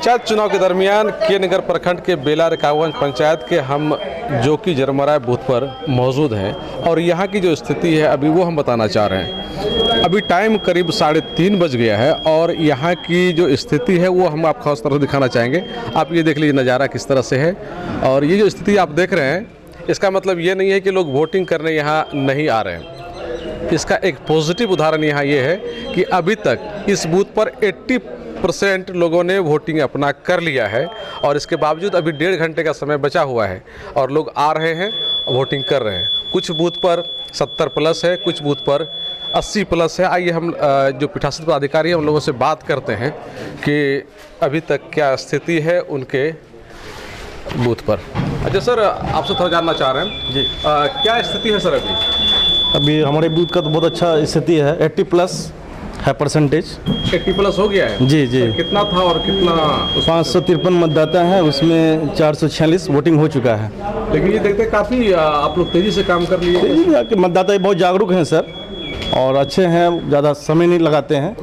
पंचायत चुनाव के दरमियान के नगर प्रखंड के बेला रेखागंज पंचायत के हम जोकी जरमराय बूथ पर मौजूद हैं और यहाँ की जो स्थिति है अभी वो हम बताना चाह रहे हैं। अभी टाइम करीब 3:30 बज गया है और यहाँ की जो स्थिति है वो हम आपको खास तरह से दिखाना चाहेंगे। आप ये देख लीजिए नज़ारा किस तरह से है और ये जो स्थिति आप देख रहे हैं इसका मतलब ये नहीं है कि लोग वोटिंग करने यहाँ नहीं आ रहे हैं। इसका एक पॉजिटिव उदाहरण यहाँ ये है कि अभी तक इस बूथ पर 80% लोगों ने वोटिंग अपना कर लिया है और इसके बावजूद अभी 1.5 घंटे का समय बचा हुआ है और लोग आ रहे हैं, वोटिंग कर रहे हैं। कुछ बूथ पर 70+ है, कुछ बूथ पर 80+ है। आइए हम जो पीठासीन पदाधिकारी हैं उन लोगों से बात करते हैं कि अभी तक क्या स्थिति है उनके बूथ पर। अच्छा सर, आपसे थोड़ा जानना चाह रहे हैं जी, क्या स्थिति है सर? अभी हमारे बूथ का तो बहुत अच्छा स्थिति है, 80+ है परसेंटेज। 80+ हो गया है जी जी। कितना था और कितना? 553 मतदाता हैं, उसमें 446 वोटिंग हो चुका है। लेकिन ये देखते काफ़ी आप लोग तेज़ी से काम कर लिए। तेजी में मतदाता बहुत जागरूक हैं सर और अच्छे हैं, ज़्यादा समय नहीं लगाते हैं,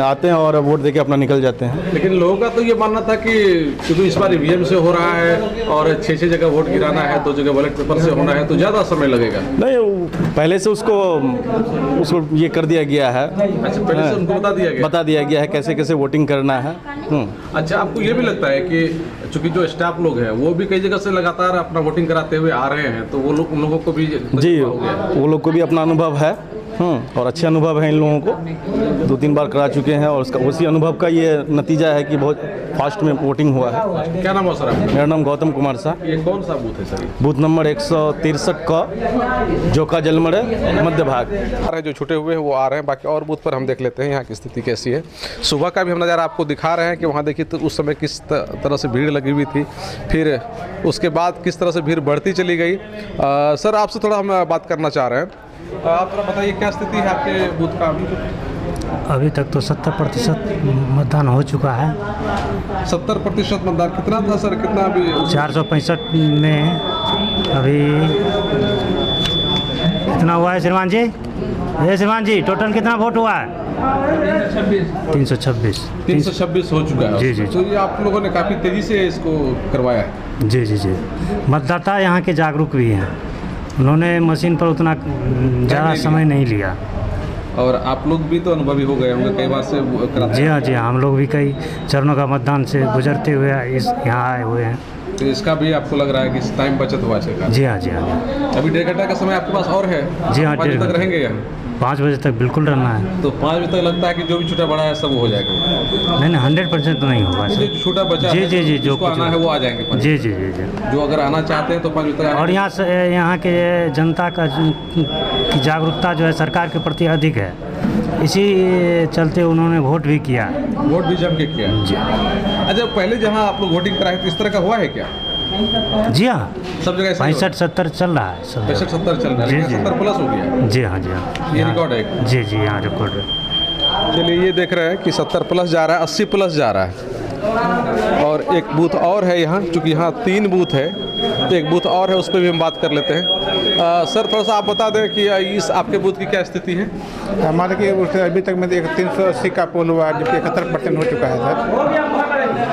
आते हैं और वोट देके अपना निकल जाते हैं। लेकिन लोगों का तो ये मानना था कि क्योंकि इस बार ईवीएम से हो रहा है और 6 जगह वोट गिराना है, 2 जगह बैलेट पेपर से होना है तो ज़्यादा समय लगेगा। नहीं, पहले से उसको ये कर दिया गया है। अच्छा, पहले से उनको बता दिया गया है कैसे कैसे वोटिंग करना है। अच्छा, आपको ये भी लगता है कि चूंकि जो स्टाफ लोग हैं वो भी कई जगह से लगातार अपना वोटिंग कराते हुए आ रहे हैं तो वो लोग उन लोगों को भी जी, वो लोग को भी अपना अनुभव है और अच्छे अनुभव है इन लोगों को, 2-3 बार करा चुके हैं और उसका उसी अनुभव का ये नतीजा है कि बहुत फास्ट में वोटिंग हुआ है। क्या नाम है सर आपका? मेरा नाम गौतम कुमार शाह। ये कौन सा बूथ है सर? बूथ नंबर 163 का जोका जलमरे मध्य भाग। जो छुटे हुए हैं वो आ रहे हैं, बाकी और बूथ पर हम देख लेते हैं यहाँ की स्थिति कैसी है। सुबह का भी हम नज़ारा आपको दिखा रहे हैं कि वहाँ देखिए तो उस समय किस तरह से भीड़ लगी हुई थी, फिर उसके बाद किस तरह से भीड़ बढ़ती चली गई। सर, आपसे थोड़ा हम बात करना चाह रहे हैं, आप थोड़ा बताइए क्या स्थिति है आपके बूथ का? अभी तक तो 70% मतदान हो चुका है। 70% मतदान कितना था सर? कितना अभी? 465 में अभी कितना हुआ है श्रीमान जी? ये श्रीमान जी टोटल कितना वोट हुआ है? 326 हो चुका है। जी जी। तो ये आप लोगों ने काफ़ी तेज़ी से इसको करवाया है। जी जी जी। मतदाता यहाँ के जागरूक भी हैं, उन्होंने मशीन पर उतना ज़्यादा समय नहीं लिया। और आप लोग भी तो अनुभवी हो गए होंगे, कई बार से कराते। जी हाँ जी हाँ, हम लोग भी कई चरणों का मतदान से गुजरते हुए यहाँ आए हुए हैं। तो इसका भी आपको लग रहा है कि टाइम बचत हुआ है? जी हाँ जी हाँ। अभी 1.5 घंटा का समय आपके पास और है? जी हाँ, 5 बजे तक रहेंगे यहाँ? 5 बजे तक बिल्कुल रहना है। तो 5 बजे तक लगता है कि जो भी छूटा बड़ा है सब हो जाएगा? नहीं 100% तो नहीं होगा सर। जो छूटा बचा जी जी जी, जो आना है वो आ जाएंगे। जी जी जी जी। जो अगर आना चाहते हैं तो 5 बजे तक। और यहाँ के जनता की जागरूकता जो है सरकार के प्रति अधिक है, इसी चलते उन्होंने वोट भी किया। वोट भी जम के किया जी। अच्छा, पहले जहाँ आप लोग वोटिंग कराए थे इस तरह का हुआ है क्या? जी हाँ, सब जगह 65-70 चल रहा है। 65-70 चल रहा है। जी जी। 70+ हो गया? जी हाँ जी हाँ, ये रिकॉर्ड है? जी जी यहाँ रिकॉर्ड है। चलिए, ये देख रहे हैं कि 70+ जा रहा है, 80+ जा रहा है। और एक बूथ और है यहाँ, चूँकि यहाँ 3 बूथ है, एक बूथ और है, उस पर भी हम बात कर लेते हैं। सर, थोड़ा सा आप बता दें कि इस आपके बूथ की क्या स्थिति है? हमारे के अभी तक में 380 का पोल हुआ है, जबकि 71% हो चुका है सर।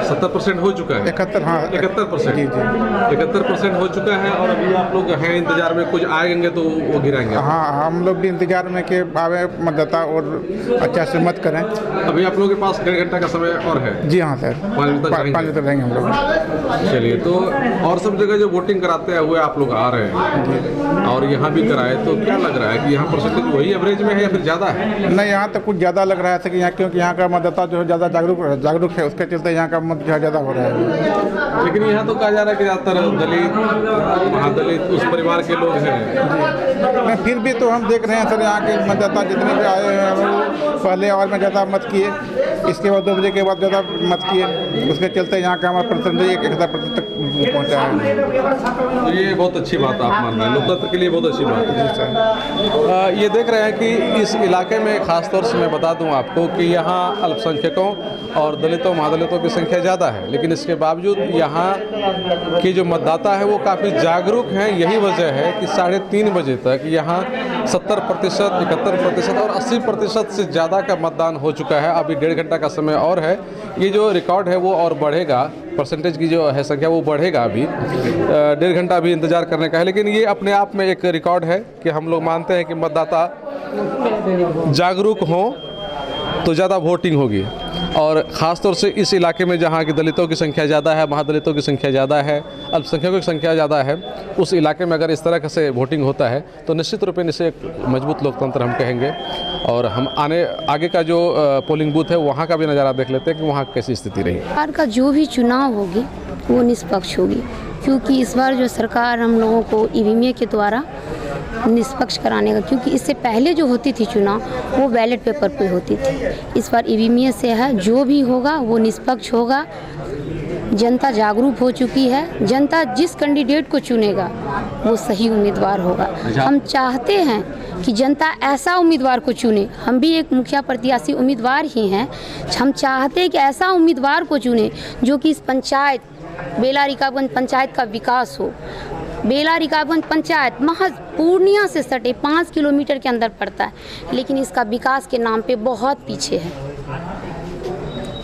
70% हो चुका है? 71, हाँ 71%। जी जी, 71% हो चुका है। और अभी आप लोग हैं इंतजार में, कुछ आएंगे तो वो गिराएंगे? हाँ, हम लोग भी इंतजार में कि आवे मतदाता और अच्छा से मत करें। अभी आप लोगों के पास 1.5 घंटा का समय और है? जी हाँ सर, 5 बजे तक रहेंगे हम लोग। चलिए, तो और सब जगह जो वोटिंग कराते हुए आप लोग आ रहे हैं और यहाँ भी कराए, तो क्या लग रहा है कि यहाँ परसेंटेज वही एवरेज में है या फिर ज़्यादा है? नहीं, यहाँ तो कुछ ज़्यादा लग रहा है कि यहाँ, क्योंकि यहाँ का मतदाता जो है ज़्यादा जागरूक है, उसके चलते यहाँ का मत जो है ज़्यादा हो रहा है। लेकिन यहाँ तो कहा जा रहा है कि ज़्यादातर दलित, महादलित उस परिवार के लोग हैं। नहीं, फिर भी तो हम देख रहे हैं सर, यहाँ के मतदाता जितने भी आए हैं वो पहले और में ज़्यादा मत किए, इसके बाद 2 बजे के बाद ज़्यादा मत किए, उसके चलते यहाँ का हमारा परसेंटेज 1% तक पहुँचा है। तो ये बहुत अच्छी बात आप मान रहे हैं, लोकतंत्र के लिए बहुत अच्छी बात है। ये देख रहे हैं कि इस इलाके में ख़ास तौर से मैं बता दूं आपको कि यहाँ अल्पसंख्यकों और दलितों महादलितों की संख्या ज़्यादा है, लेकिन इसके बावजूद यहाँ के जो मतदाता है वो काफ़ी जागरूक हैं। यही वजह है कि 3:30 बजे तक यहाँ 70%, 71% और 80% से ज़्यादा का मतदान हो चुका है। अभी 1.5 घंटा घंटा का समय और है। ये जो रिकॉर्ड है वो और बढ़ेगा, परसेंटेज की जो है संख्या वो बढ़ेगा। अभी 1.5 घंटा अभी इंतज़ार करने का है, लेकिन ये अपने आप में एक रिकॉर्ड है कि हम लोग मानते हैं कि मतदाता जागरूक हों तो ज़्यादा वोटिंग होगी। और ख़ास तौर से इस इलाके में जहाँ की दलितों की संख्या ज़्यादा है, महादलितों की संख्या ज़्यादा है, अल्पसंख्यकों की संख्या ज़्यादा है, उस इलाके में अगर इस तरह से वोटिंग होता है तो निश्चित रूप से इसे एक मजबूत लोकतंत्र हम कहेंगे। और हम आगे का जो पोलिंग बूथ है वहाँ का भी नज़ारा देख लेते हैं कि वहाँ कैसी स्थिति रही। सरकार का जो भी चुनाव होगी वो निष्पक्ष होगी, क्योंकि इस बार जो सरकार हम लोगों को ईवीएम के द्वारा निष्पक्ष कराने का, क्योंकि इससे पहले जो होती थी चुनाव वो बैलेट पेपर पे होती थी। इस बार ईवीएम से है, जो भी होगा वो निष्पक्ष होगा। जनता जागरूक हो चुकी है, जनता जिस कैंडिडेट को चुनेगा वो सही उम्मीदवार होगा। हम चाहते हैं कि जनता ऐसा उम्मीदवार को चुने, हम भी एक मुखिया प्रत्याशी उम्मीदवार ही हैं। हम चाहते हैं कि ऐसा उम्मीदवार को चुने जो कि इस पंचायत बेला रिकाबगंज पंचायत का विकास हो। बेला रिकाबगंज पंचायत महज पूर्णिया से सटे 5 किलोमीटर के अंदर पड़ता है, लेकिन इसका विकास के नाम पे बहुत पीछे है।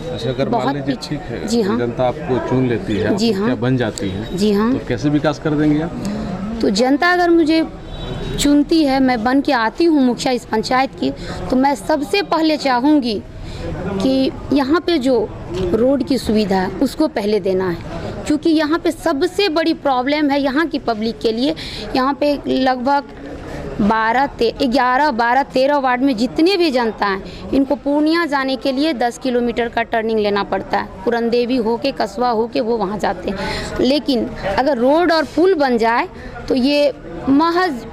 अच्छा, अगर मान लीजिए ठीक है, जी हाँ, जनता आपको चुन लेती है, जी हाँ, बन जाती है, जी हाँ, तो कैसे विकास कर देंगे आप? तो जनता अगर मुझे चुनती है, मैं बन के आती हूँ मुखिया इस पंचायत की, तो मैं सबसे पहले चाहूँगी कि यहाँ पे जो रोड की सुविधा है उसको पहले देना है, क्योंकि यहाँ पे सबसे बड़ी प्रॉब्लम है यहाँ की पब्लिक के लिए। यहाँ पे लगभग 13 वार्ड में जितने भी जनता हैं, इनको पूर्णिया जाने के लिए 10 किलोमीटर का टर्निंग लेना पड़ता है। पुरनदेवी होके कस्बा होके वो वहाँ जाते हैं। लेकिन अगर रोड और पुल बन जाए तो ये महज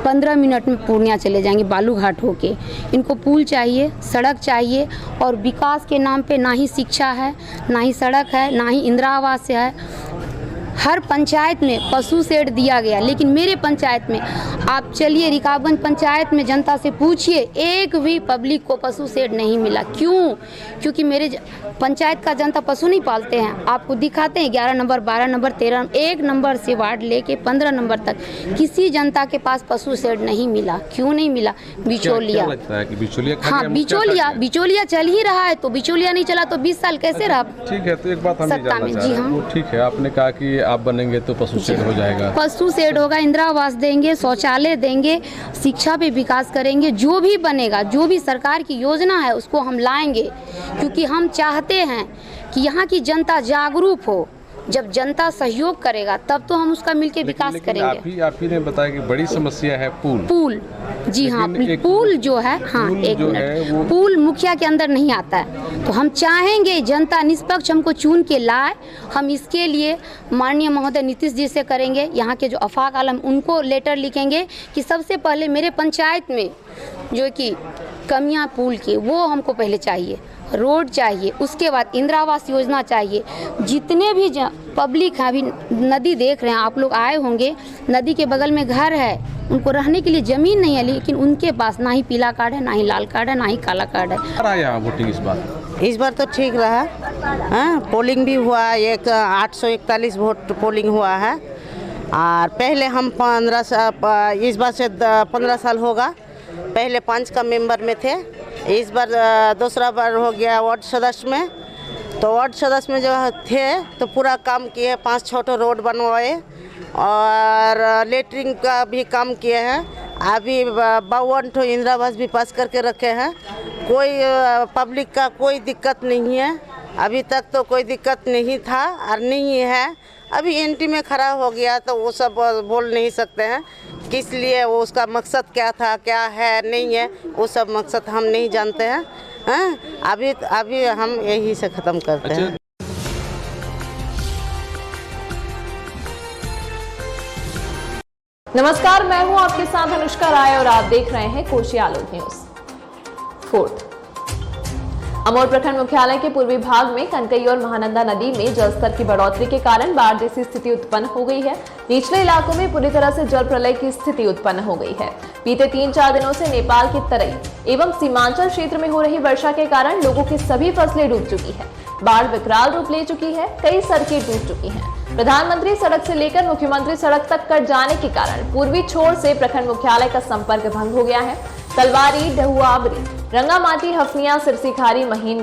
15 मिनट में पूर्णिया चले जाएंगे बालूघाट होके। इनको पुल चाहिए, सड़क चाहिए, और विकास के नाम पे ना ही शिक्षा है, ना ही सड़क है, ना ही इंदिरा आवास है। हर पंचायत में पशु शेड दिया गया, लेकिन मेरे पंचायत में आप चलिए रिकाबगंज पंचायत में जनता से पूछिए, एक भी पब्लिक को पशु शेड नहीं मिला। क्यों? क्योंकि मेरे पंचायत का जनता पशु नहीं पालते हैं। आपको दिखाते हैं 11 नंबर, 12 नंबर, 13, 1 नंबर से वार्ड लेके 15 नंबर तक किसी जनता के पास पशु शेड नहीं मिला। क्यों नहीं मिला? बिचौलिया। क्या लगता है कि बिचौलिया? हाँ, बिचौलिया चल ही रहा है, तो बिचौलिया नहीं चला तो 20 साल कैसे रहा? ठीक है, तो एक बात हम जानना चाह रहे हैं। वो ठीक है, आपने कहा कि आप बनेंगे तो पशु शेड हो जाएगा, पशु शेड होगा, इंदिरा आवास देंगे, शौचालय देंगे, शिक्षा पे विकास करेंगे। जो भी बनेगा, जो भी सरकार की योजना है उसको हम लाएंगे, क्योंकि हम चाहते हैं कि यहाँ की जनता जागरूक हो। जब जनता सहयोग करेगा तब तो हम उसका मिलके विकास करेंगे। आप ही ने बताया कि बड़ी समस्या है पुल। जी हाँ, पुल जो है, हाँ एक मिनट, पुल मुखिया के अंदर नहीं आता है। तो हम चाहेंगे जनता निष्पक्ष हमको चुन के लाए। हम इसके लिए माननीय महोदय नीतीश जी से करेंगे, यहाँ के जो आफाक आलम उनको लेटर लिखेंगे कि सबसे पहले मेरे पंचायत में जो कि कमियाँ पुल की वो हमको पहले चाहिए, रोड चाहिए, उसके बाद इंदिरा आवास योजना चाहिए। जितने भी पब्लिक है, अभी नदी देख रहे हैं आप लोग, आए होंगे, नदी के बगल में घर है, उनको रहने के लिए ज़मीन नहीं है, लेकिन उनके पास ना ही पीला कार्ड है, ना ही लाल कार्ड है, ना ही काला कार्ड है। यहाँ वोटिंग इस बार तो ठीक रहा। हाँ, पोलिंग भी हुआ, 841 वोट पोलिंग हुआ है। और पहले हम 15 साल, इस बार से 15 साल होगा, पहले 5 का मेंबर में थे, इस बार दूसरा बार हो गया वार्ड सदस्य में। तो वार्ड सदस्य में जो थे तो पूरा काम किए, 5 छोटे रोड बनवाए और लेटरिन का भी काम किए हैं। अभी 52 ठो इंदिरा आवास भी पास करके रखे हैं। कोई पब्लिक का कोई दिक्कत नहीं है, अभी तक तो कोई दिक्कत नहीं था और नहीं है। अभी एंटी में खड़ा हो गया तो वो सब बोल नहीं सकते हैं किस लिए, वो उसका मकसद क्या था, क्या है, नहीं है, वो सब मकसद हम नहीं जानते हैं। हाँ, अभी हम यही से ख़त्म करते हैं। नमस्कार, मैं हूं आपके साथ अनुष्का राय और आप देख रहे हैं कोशी आलोक न्यूज। 4th अमोर प्रखंड मुख्यालय के पूर्वी भाग में कनकई और महानंदा नदी में जलस्तर की बढ़ोतरी के कारण बाढ़ जैसी स्थिति उत्पन्न हो गई है। निचले इलाकों में पूरी तरह से जल प्रलय की स्थिति उत्पन्न हो गई है। बीते 3-4 दिनों से नेपाल की तराई एवं सीमांचल क्षेत्र में हो रही वर्षा के कारण लोगों की सभी फसलें डूब चुकी है। बाढ़ विकराल रूप ले चुकी है, कई सड़कें डूब चुकी हैं। प्रधानमंत्री सड़क से लेकर मुख्यमंत्री सड़क तक कट जाने के कारण पूर्वी छोर से प्रखंड मुख्यालय का संपर्क भंग हो गया है। तलवारी, डहुआबरी, रंगामाटी, हफनिया, सिरसीखारी, महीन